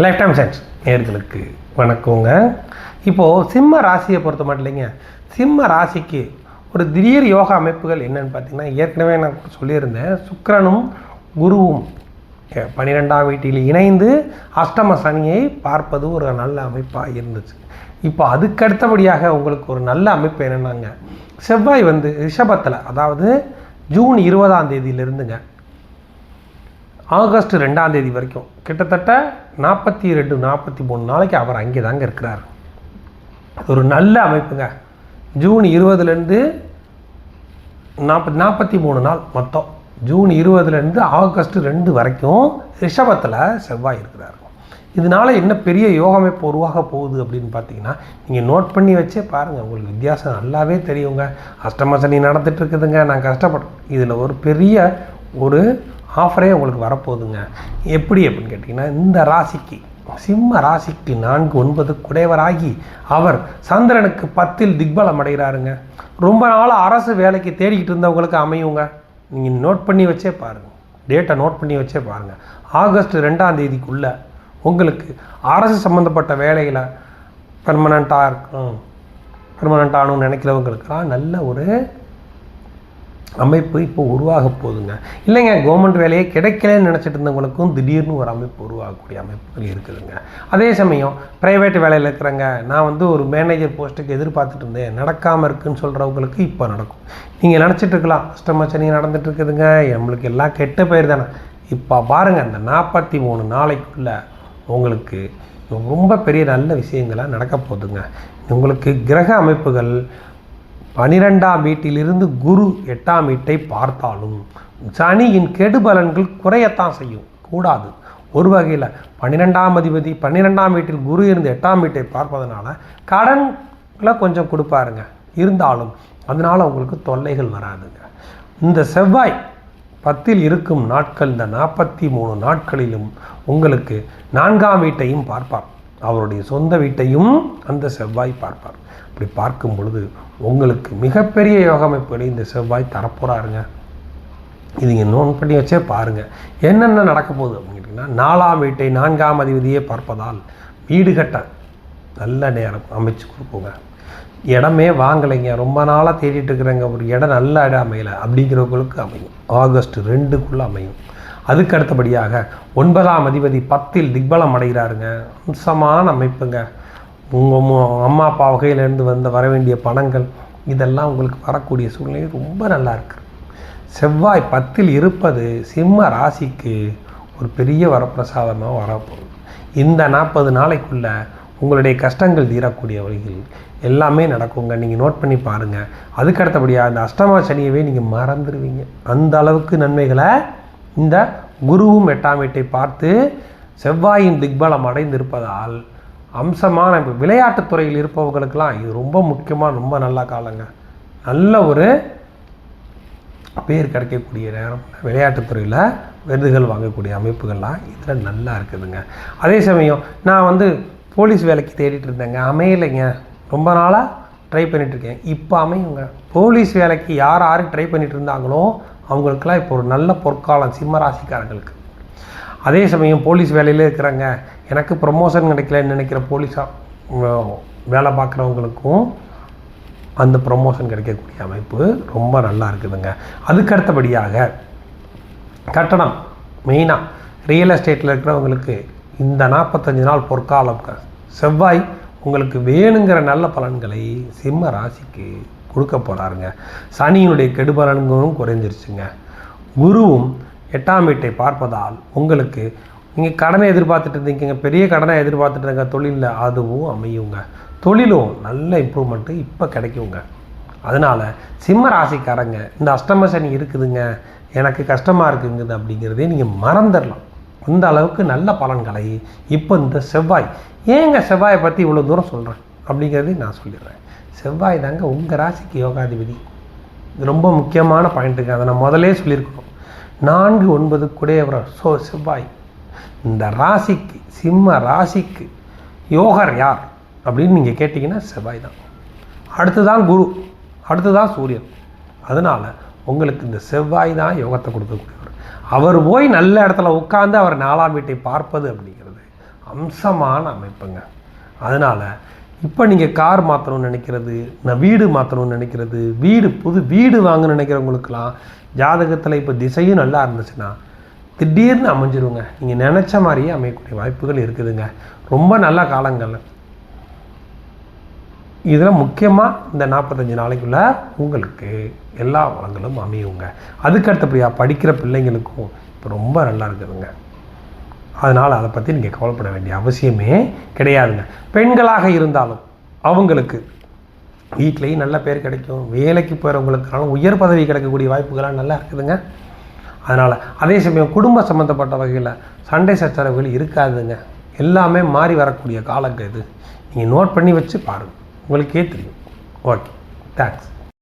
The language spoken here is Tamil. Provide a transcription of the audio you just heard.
லைஃப் டைம் சயின்ஸ் நேயர்களுக்கு வணக்கங்க. இப்போது சிம்ம ராசியை பொறுத்த மட்டும் இல்லைங்க, சிம்ம ராசிக்கு ஒரு திடீர் யோகா அமைப்புகள் என்னென்னு பார்த்தீங்கன்னா, ஏற்கனவே நான் சொல்லியிருந்தேன், சுக்கிரனும் குருவும் 12ஆம் வீட்டில் இணைந்து அஷ்டம சனியை பார்ப்பது ஒரு நல்ல அமைப்பாக இருந்துச்சு. இப்போ அதுக்கடுத்தபடியாக உங்களுக்கு ஒரு நல்ல அமைப்பு என்னென்னாங்க, செவ்வாய் ரிஷபத்தில், அதாவது ஜூன் 20ஆம் தேதியிலிருந்துங்க ஆகஸ்ட் 2ஆம் தேதி வரைக்கும் கிட்டத்தட்ட 42-43 நாளைக்கு அவர் அங்கே தாங்க இருக்கிறார். ஒரு நல்ல அமைப்புங்க. ஜூன் 20லேருந்து 43 நாள் மொத்தம். ஜூன் 20லேருந்து ஆகஸ்ட் 2 வரைக்கும் ரிஷபத்தில் செவ்வாய் இருக்கிறார். இதனால் என்ன பெரிய யோக அமைப்பு உருவாக போகுது அப்படின்னு பார்த்தீங்கன்னா, நீங்கள் நோட் பண்ணி வச்சே பாருங்கள், உங்களுக்கு வித்தியாசம் நல்லாவே தெரியுங்க. அஷ்டம சனி நடந்துட்டு இருக்குதுங்க, நான் கஷ்டப்படுறேன். இதில் ஒரு பெரிய ஒரு ஆஃபரே உங்களுக்கு வரப்போகுதுங்க. எப்படி அப்படின்னு கேட்டிங்கன்னா, இந்த ராசிக்கு, சிம்ம ராசிக்கு 4-9 குடைவராகி அவர் சந்திரனுக்கு 10 திக்பலம் அடைகிறாருங்க. ரொம்ப நாள் அரசு வேலைக்கு தேடிக்கிட்டு இருந்தவங்களுக்கு அமையுங்க. நீங்கள் நோட் பண்ணி வச்சே பாருங்கள், டேட்டை நோட் பண்ணி வச்சே பாருங்கள். ஆகஸ்ட் 2ஆம் தேதிக்குள்ளே உங்களுக்கு அரசு சம்மந்தப்பட்ட வேலையில் பெர்மனண்ட்டாகணும்னு நினைக்கிறவங்களுக்கெல்லாம் நல்ல ஒரு அமைப்பு இப்போ உருவாக போகுதுங்க. இல்லைங்க, கவர்மெண்ட் வேலையே கிடைக்கலன்னு நினச்சிட்டு இருந்தவங்களுக்கும் திடீர்னு ஒரு அமைப்பு உருவாகக்கூடிய அமைப்புகள் இருக்குதுங்க. அதே சமயம் ப்ரைவேட் வேலையில் இருக்கிறவங்க, நான் ஒரு மேனேஜர் போஸ்ட்டுக்கு எதிர்பார்த்துட்டு இருந்தேன், நடக்காமல் இருக்குதுன்னு சொல்கிறவங்களுக்கு இப்போ நடக்கும். நீங்கள் நினச்சிட்டு இருக்கலாம், அஷ்டம சனி நடந்துட்டு இருக்குதுங்க, நம்மளுக்கு எல்லாம் கெட்ட பேர் தானே. இப்போ பாருங்கள், அந்த 43 நாளைக்குள்ளே உங்களுக்கு ரொம்ப பெரிய நல்ல விஷயங்களாக நடக்க போகுதுங்க. உங்களுக்கு கிரக அமைப்புகள் 12ஆம் வீட்டிலிருந்து குரு 8ஆம் வீட்டை பார்த்தாலும் சனியின் கெடுபலன்கள் குறையத்தான் செய்யும், கூடாது. ஒரு வகையில் 12ஆம் அதிபதி 12ஆம் வீட்டில் குரு இருந்து 8ஆம் வீட்டை பார்ப்பதனால கடன்களை கொஞ்சம் கொடுப்பாருங்க. இருந்தாலும் அதனால் உங்களுக்கு தொல்லைகள் வராதுங்க. இந்த செவ்வாய் 10 இருக்கும் நாட்கள், இந்த 43 நாட்களிலும் உங்களுக்கு 4ஆம் வீட்டையும் பார்ப்பார். அவருடைய சொந்த வீட்டையும் அந்த செவ்வாய் பார்ப்பார். அப்படி பார்க்கும் பொழுது உங்களுக்கு மிகப்பெரிய யோக அமைப்புகளை இந்த செவ்வாய் தரப்போகிறாருங்க. இது நீங்கள் நோட் பண்ணி வச்சே பாருங்கள் என்னென்ன நடக்க போகுது அப்படின்னு கேட்டிங்கன்னா, 4ஆம் வீட்டை 4ஆம் அதிபதியே பார்ப்பதால் வீடு கட்ட நல்ல நேரம் அமைச்சு கொடுப்போங்க. இடமே வாங்கலைங்க, ரொம்ப நாளாக தேடிட்டு இருக்கிறாங்க, ஒரு இடம் நல்ல இடம் அமையலை அப்படிங்கிறவங்களுக்கு அமையும். ஆகஸ்ட் 2க்குள்ளே அமையும். அதுக்கு அடுத்தபடியாக 9ஆம் அதிபதி 10 திக்பலம் அடைகிறாருங்க. அம்சமான அமைப்புங்க. உங்கள் அம்மா அப்பா வகையிலேருந்து வர வேண்டிய பணங்கள் இதெல்லாம் உங்களுக்கு வரக்கூடிய சூழ்நிலை ரொம்ப நல்லா இருக்குது. செவ்வாய் 10 இருப்பது சிம்ம ராசிக்கு ஒரு பெரிய வரப்பிரசாதமாக வரப்போகுது. இந்த 40 நாளைக்குள்ளே உங்களுடைய கஷ்டங்கள் தீரக்கூடிய வழிகள் எல்லாமே நடக்குங்க. நீங்கள் நோட் பண்ணி பாருங்கள். அதுக்கு அடுத்தபடியாக அந்த அஷ்டம சனியவே நீங்கள் மறந்துடுவீங்க. அந்த அளவுக்கு நன்மைகளை இந்த குருவும் 8ஆம் வீட்டை பார்த்து செவ்வாயின் திக்பலம் அடைந்திருப்பதால் அம்சமான விளையாட்டுத்துறையில் இருப்பவர்களுக்கெல்லாம் இது ரொம்ப முக்கியமாக ரொம்ப நல்ல காலங்க. நல்ல ஒரு பேர் கிடைக்கக்கூடிய நேரம். விளையாட்டுத்துறையில் விருதுகள் வாங்கக்கூடிய அமைப்புகள்லாம் இதில் நல்லா இருக்குதுங்க. அதே சமயம் நான் போலீஸ் வேலைக்கு தேடிட்டு இருந்தேங்க, அமையலைங்க. ரொம்ப நாளாக ட்ரை பண்ணிகிட்ருக்கேன், இப்போ அமையுங்க. போலீஸ் வேலைக்கு யார் ட்ரை பண்ணிகிட்டு இருந்தாங்களோ அவங்களுக்கெல்லாம் இப்போ ஒரு நல்ல பொற்காலம் சிம்மராசிக்காரங்களுக்கு. அதே சமயம் போலீஸ் வேலையிலே இருக்கிறாங்க, எனக்கு ப்ரமோஷன் கிடைக்கலன்னு நினைக்கிற போலீஸாக வேலை பார்க்குறவங்களுக்கும் அந்த ப்ரமோஷன் கிடைக்கக்கூடிய அமைப்பு ரொம்ப நல்லா இருக்குதுங்க. அதுக்கு அடுத்தபடியாக கட்டணம், மெயினாக ரியல் எஸ்டேட்டில் இருக்கிறவங்களுக்கு இந்த 45 நாள் பொற்காலம் செவ்வாய் உங்களுக்கு வேணுங்கிற நல்ல பலன்களை சிம்ம ராசிக்கு கொடுக்க போகிறாருங்க. சனியினுடைய கெடுபலன்களும் குறைஞ்சிருச்சுங்க. குருவும் 8ஆம் வீட்டை பார்ப்பதால் உங்களுக்கு நீங்கள் கடனை எதிர்பார்த்துட்டு இருந்தீங்க, பெரிய கடனை எதிர்பார்த்துட்டு இருங்க தொழிலில், அதுவும் அமையுங்க. தொழிலும் நல்ல இம்ப்ரூவ்மெண்ட்டு இப்போ கிடைக்குங்க. அதனால் சிம்ம ராசிக்காரங்க இந்த அஷ்டம சனி இருக்குதுங்க, எனக்கு கஷ்டமாக இருக்குங்குது அப்படிங்கிறதே நீங்கள் மறந்துடலாம். அந்த அளவுக்கு நல்ல பலன்களை இப்போ இந்த செவ்வாய், ஏங்க செவ்வாயை பற்றி இவ்வளோ தூரம் சொல்கிறேன் அப்படிங்கிறதையும் நான் சொல்லிடுறேன். செவ்வாய் தாங்க உங்கள் ராசிக்கு யோகாதிபதி. இது ரொம்ப முக்கியமான பாயிண்ட்டுங்க, அதை நான் முதலே சொல்லியிருக்கணும். 4-9 குடையவர் செவ்வாய். இந்த ராசிக்கு, சிம்ம ராசிக்கு யோகர் யார் அப்படின்னு நீங்கள் கேட்டிங்கன்னா செவ்வாய் தான். அடுத்துதான் குரு, அடுத்துதான் சூரியன். அதனால் உங்களுக்கு இந்த செவ்வாய் தான் யோகத்தை கொடுக்கக்கூடியவர். அவர் போய் நல்ல இடத்துல உட்கார்ந்து அவர் 4ஆம் வீட்டை பார்ப்பது அப்படிங்கிறது அம்சமான அமைப்புங்க. அதனால் இப்போ நீங்கள் கார் மாற்றணும்னு நினைக்கிறது, நான் வீடு மாற்றணும்னு நினைக்கிறது, புது வீடு வாங்கணும்னு நினைக்கிறவங்களுக்கெல்லாம் ஜாதகத்தில் இப்போ திசையும் நல்லா இருந்துச்சுன்னா திடீர்னு அமைஞ்சிருங்க. நீங்கள் நினச்ச மாதிரியே அமையக்கூடிய வாய்ப்புகள் இருக்குதுங்க. ரொம்ப நல்ல காலங்கள். இதில் முக்கியமாக இந்த 45 நாளைக்குள்ள உங்களுக்கு எல்லா வளங்களும் அமையுங்க. அதுக்கு அடுத்தபடியாக படிக்கிற பிள்ளைங்களுக்கும் இப்போ ரொம்ப நல்லா இருக்குதுங்க. அதனால் அதை பற்றி நீங்கள் கவலைப்பட வேண்டிய அவசியமே கிடையாதுங்க. பெண்களாக இருந்தாலும் அவங்களுக்கு வீட்லேயும் நல்ல பேர் கிடைக்கும், வேலைக்கு போகிறவங்களுக்கான உயர் பதவி கிடைக்கக்கூடிய வாய்ப்புகள்லாம் நல்லா இருக்குதுங்க. அதனால் அதே சமயம் குடும்ப சம்மந்தப்பட்ட வகையில் சண்டை சச்சரவுகள் இருக்காதுங்க. எல்லாமே மாறி வரக்கூடிய காலங்க இது. நீங்கள் நோட் பண்ணி வச்சு பாருங்கள், உங்களுக்கே தெரியும். Okay, thanks.